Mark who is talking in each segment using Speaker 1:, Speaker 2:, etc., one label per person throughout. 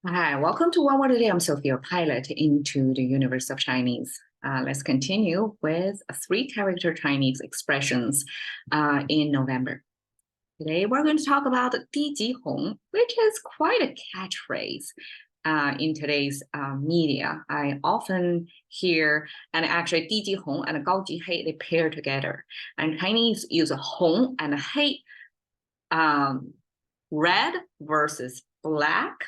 Speaker 1: Hi, welcome to One Word a Day. I'm Sophia, pilot into the universe of Chinese. Let's continue with three-character Chinese expressions in November. Today, we're going to talk about 低级红, which is quite a catchphrase in today's media. I often hear, and actually 低级红 and 高级黑, they pair together. And Chinese use 红 and 黑, red versus black,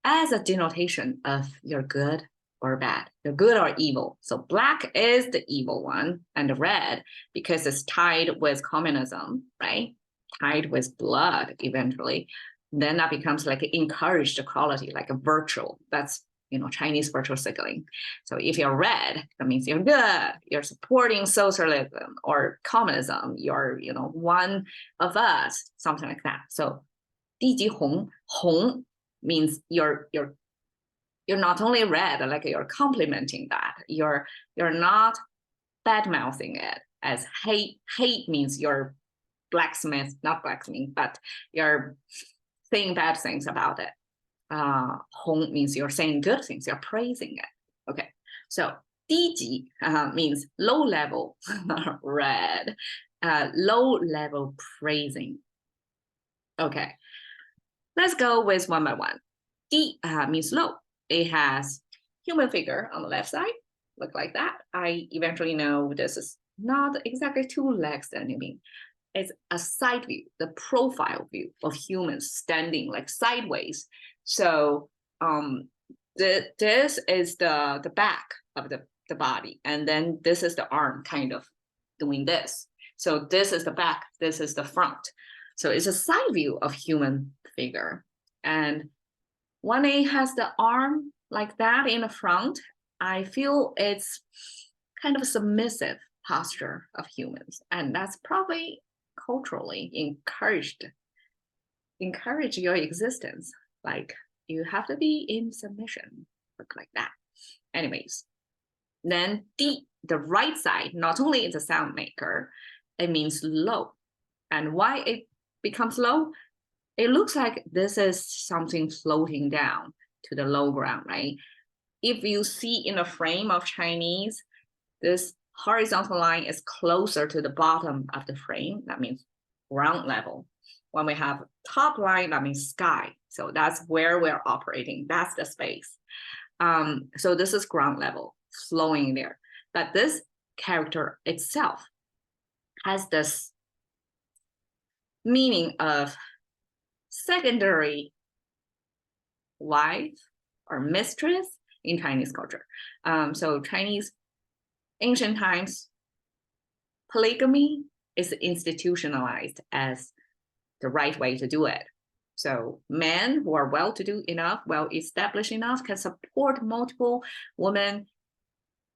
Speaker 1: as a denotation of you're good or bad, you're good or evil. So black is the evil one, and red, because it's tied with communism, right? Tied with blood eventually, then that becomes like an encouraged quality, like a virtue. That's Chinese virtue signaling. So if you're red, that means you're good, you're supporting socialism or communism, you're one of us, something like that. So 低级红, hong means you're not only red, like you're complimenting that. You're not bad mouthing it. As hate means you're not blacksmith, but you're saying bad things about it. Hong means you're saying good things, you're praising it. Okay, so 低级 means low level red, low level praising. Okay, let's go with one by one. 低 means low. It has human figure on the left side, look like that. I eventually know this is not exactly two legs anything. It's a side view, the profile view of humans standing like sideways. So this is the back of the body, and then this is the arm kind of doing this. So this is the back, this is the front. So it's a side view of human figure. And when it has the arm like that in the front, I feel it's kind of a submissive posture of humans. And that's probably culturally encourage your existence. Like you have to be in submission, look like that. Anyways, then the right side, not only is a sound maker, it means low. And why it becomes low? It looks like this is something floating down to the low ground, right? If you see in the frame of Chinese, this horizontal line is closer to the bottom of the frame. That means ground level. When we have top line, that means sky. So that's where we're operating. That's the space. So this is ground level, flowing there. But this character itself has this meaning of secondary wife or mistress in Chinese culture. So Chinese ancient times, polygamy is institutionalized as the right way to do it. So men who are well-to-do enough, well-established enough, can support multiple women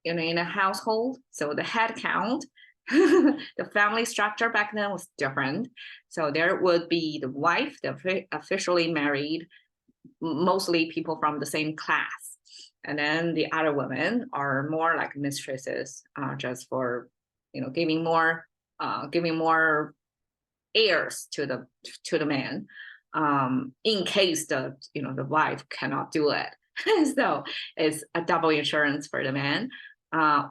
Speaker 1: in a household. So the head count, the family structure back then was different. So there would be the wife, the officially married, mostly people from the same class. And then the other women are more like mistresses, just for giving more heirs to the man, in case the wife cannot do it. So it's a double insurance for the man,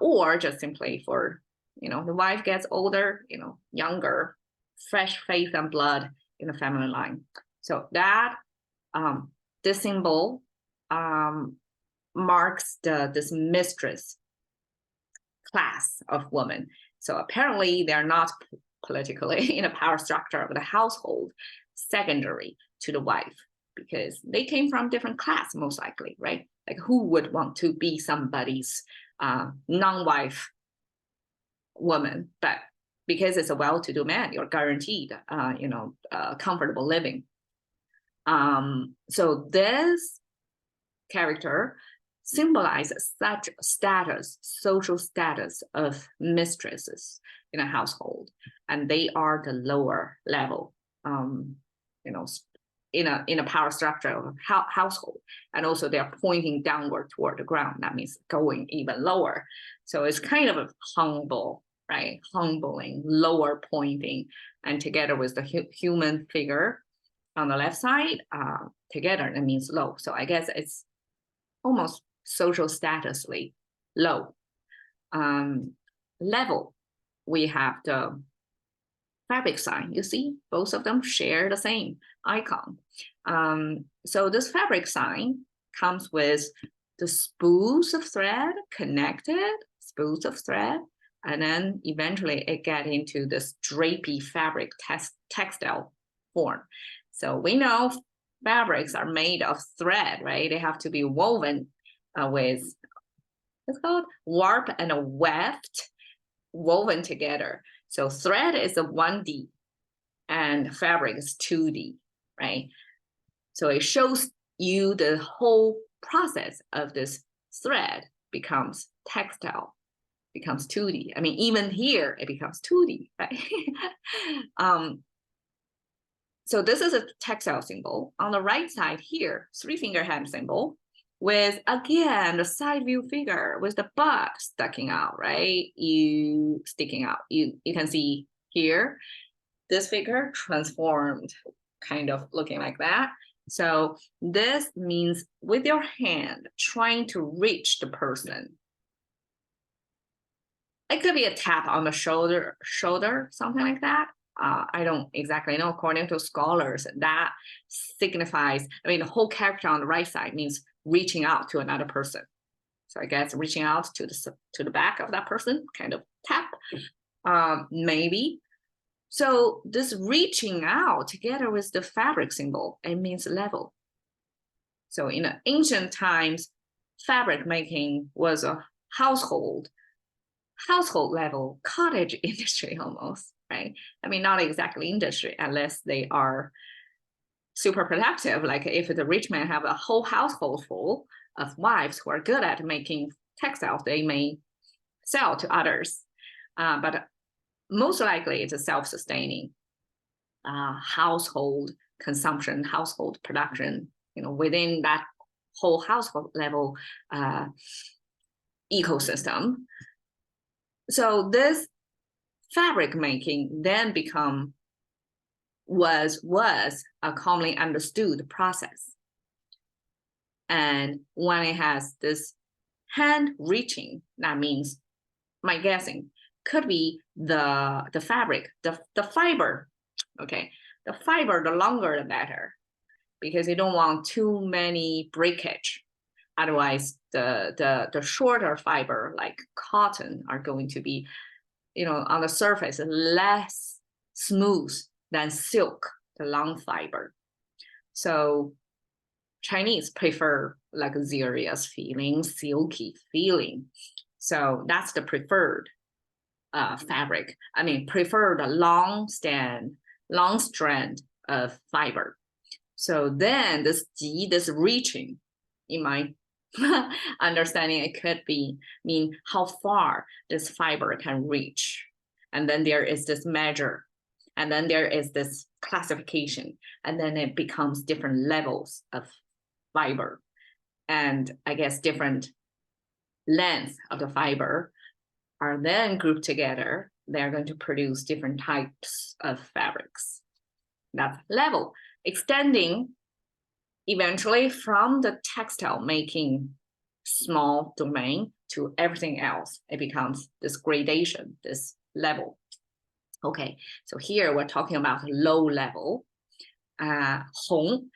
Speaker 1: or just simply for the wife gets older, younger, fresh faith and blood in the family line. So that this symbol marks this mistress class of women. So apparently they're not politically in a power structure of the household, secondary to the wife, because they came from different class, most likely, right? Like who would want to be somebody's non-wife woman? But because it's a well-to-do man, you're guaranteed comfortable living. So this character symbolizes such status, social status of mistresses in a household, and they are the lower level, in a power structure of a household, and also they're pointing downward toward the ground. That means going even lower. So it's kind of a humble, right? Humbling, lower pointing, and together with the human figure, on the left side, together, that means low. So I guess it's almost social statusly low. Level, we have the fabric sign. You see, both of them share the same icon. So this fabric sign comes with the spools of thread, connected spools of thread, and then eventually it gets into this drapey fabric textile form. So we know fabrics are made of thread, right? They have to be woven with, it's called warp and a weft, woven together. So thread is a 1D and fabric is 2D, right? So it shows you the whole process of this thread becomes textile, becomes 2D. I mean, even here it becomes 2D, right? So this is a textile symbol. On the right side here, 3-finger hand symbol with, again, the side view figure with the butt sticking out, right? You can see here, this figure transformed, kind of looking like that. So this means with your hand, trying to reach the person. It could be a tap on the shoulder, something like that. I don't exactly know. According to scholars, that signifies, I mean, the whole character on the right side means reaching out to another person. So I guess reaching out to the back of that person, kind of tap, maybe. So this reaching out together with the fabric symbol, it means level. So in the ancient times, fabric making was a household level cottage industry almost, right? I mean, not exactly industry unless they are super productive. Like if the rich man have a whole household full of wives who are good at making textiles, they may sell to others. But most likely it's a self-sustaining household consumption, household production, within that whole household level ecosystem. So this fabric making then was a commonly understood process. And when it has this hand reaching, that means, my guessing, could be the fabric, the fiber, okay? The fiber, the longer the better, because you don't want too many breakage. Otherwise, the shorter fiber, like cotton, are going to be, on the surface, less smooth than silk, the long fiber. So Chinese prefer luxurious feeling, silky feeling. So that's the preferred fabric. I mean, preferred long strand of fiber. So then this reaching, in my understanding, it could mean how far this fiber can reach. And then there is this measure. And then there is this classification. And then it becomes different levels of fiber. And I guess different lengths of the fiber are then grouped together. They're going to produce different types of fabrics. That's level. Extending eventually from the textile making small domain to everything else. It becomes this gradation, this level. Okay, so here we're talking about low level. Hong,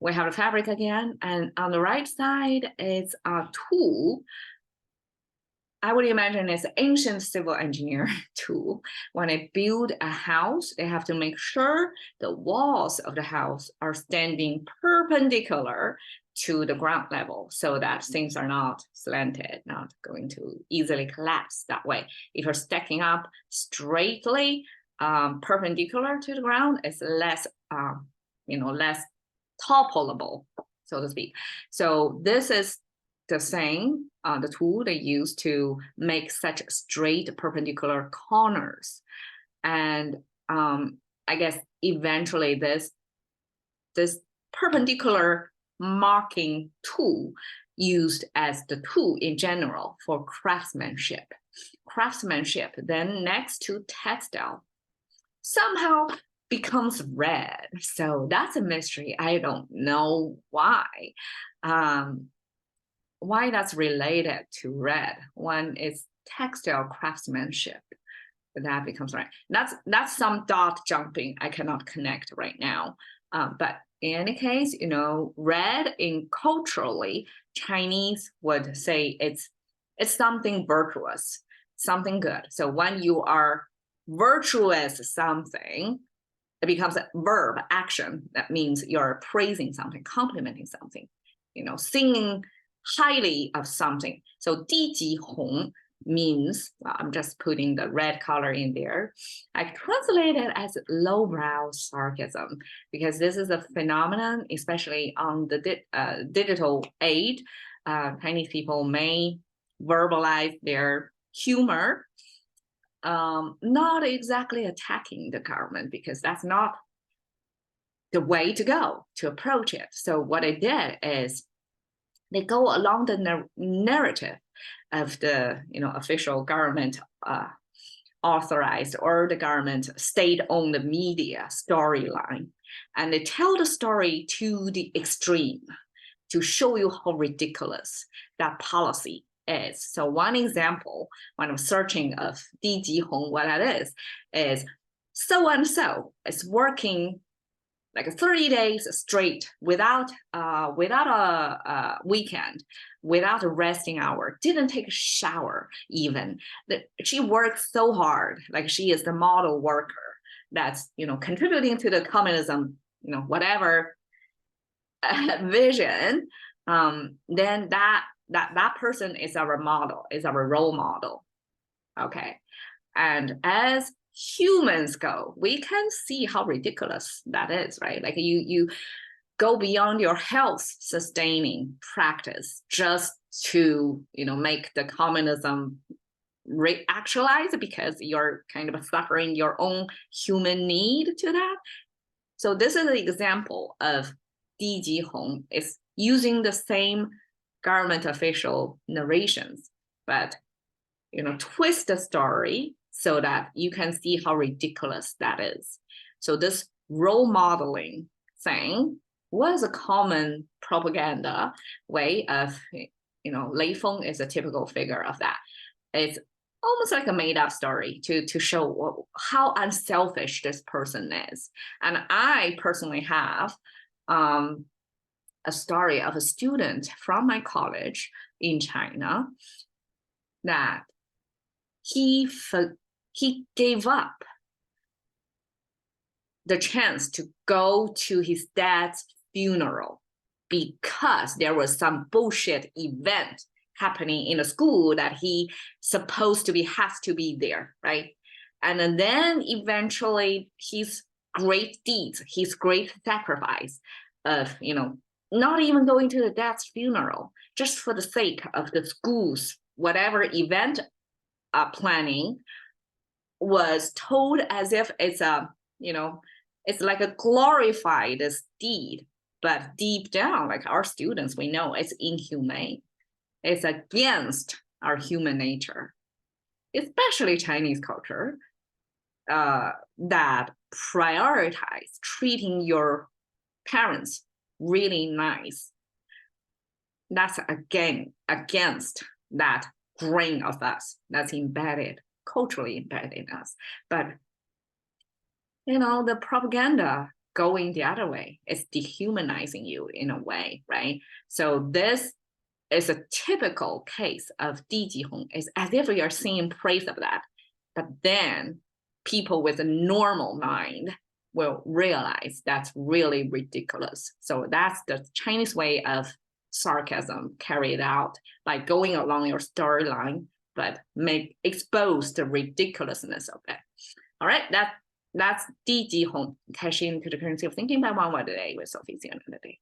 Speaker 1: we have the fabric again, and on the right side is a tool. I would imagine it's an ancient civil engineer tool. When they build a house, they have to make sure the walls of the house are standing perpendicular to the ground level so that things are not slanted, not going to easily collapse that way. If you're stacking up straightly, perpendicular to the ground, it's less, less toppleable, so to speak. So this is the thing, the tool they use to make such straight perpendicular corners. And I guess eventually this perpendicular marking tool used as the tool in general for craftsmanship. Then next to textile. Somehow becomes red. So that's a mystery. I don't know why. Why that's related to red. One is textile craftsmanship. That becomes red. That's some dot jumping I cannot connect right now. But in any case, red in culturally, Chinese would say it's something virtuous, something good. So when you are virtuous something, it becomes a verb, action. That means you're praising something, complimenting something, singing highly of something. So 低级红 means, well, I'm just putting the red color in there. I translate it as lowbrow sarcasm because this is a phenomenon, especially on the digital age. Chinese people may verbalize their humor, not exactly attacking the government because that's not the way to go to approach it. So what I did is they go along the narrative of the official government authorized or the government state-owned media storyline, and they tell the story to the extreme to show you how ridiculous that policy is. So one example, when I'm searching of 低级红, what that is so-and-so is working like 30 days straight without a weekend, without a resting hour, didn't take a shower even. She works so hard, like she is the model worker that's contributing to the communism, whatever vision. Then that person is our model, is our role model. Okay, and as humans go, we can see how ridiculous that is, right? Like you go beyond your health sustaining practice just to make the communism actualize because you're kind of suffering your own human need to that. So this is an example of 低级红. It's using the same government official narrations, but twist the story so that you can see how ridiculous that is. So this role modeling thing was a common propaganda way of, Lei Feng is a typical figure of that. It's almost like a made-up story to show how unselfish this person is. And I personally have a story of a student from my college in China that he gave up the chance to go to his dad's funeral because there was some bullshit event happening in a school that he supposed to be, has to be there, right? And then eventually his great deeds, his great sacrifice of, not even going to the dad's funeral, just for the sake of the school's whatever event planning, was told as if it's it's like a glorified deed, but deep down, like our students, we know it's inhumane. It's against our human nature, especially Chinese culture, that prioritize treating your parents really nice. That's again against that grain of us that's embedded, culturally embedded in us. But the propaganda going the other way is dehumanizing you in a way, right? So this is a typical case of 低级红. It's as if we are singing praise of that, but then people with a normal mind will realize that's really ridiculous. So that's the Chinese way of sarcasm carried out by going along your storyline, but expose the ridiculousness of it. All right, that's 低级红, cash into the currency of thinking by one word a day with Sophie. See you another day.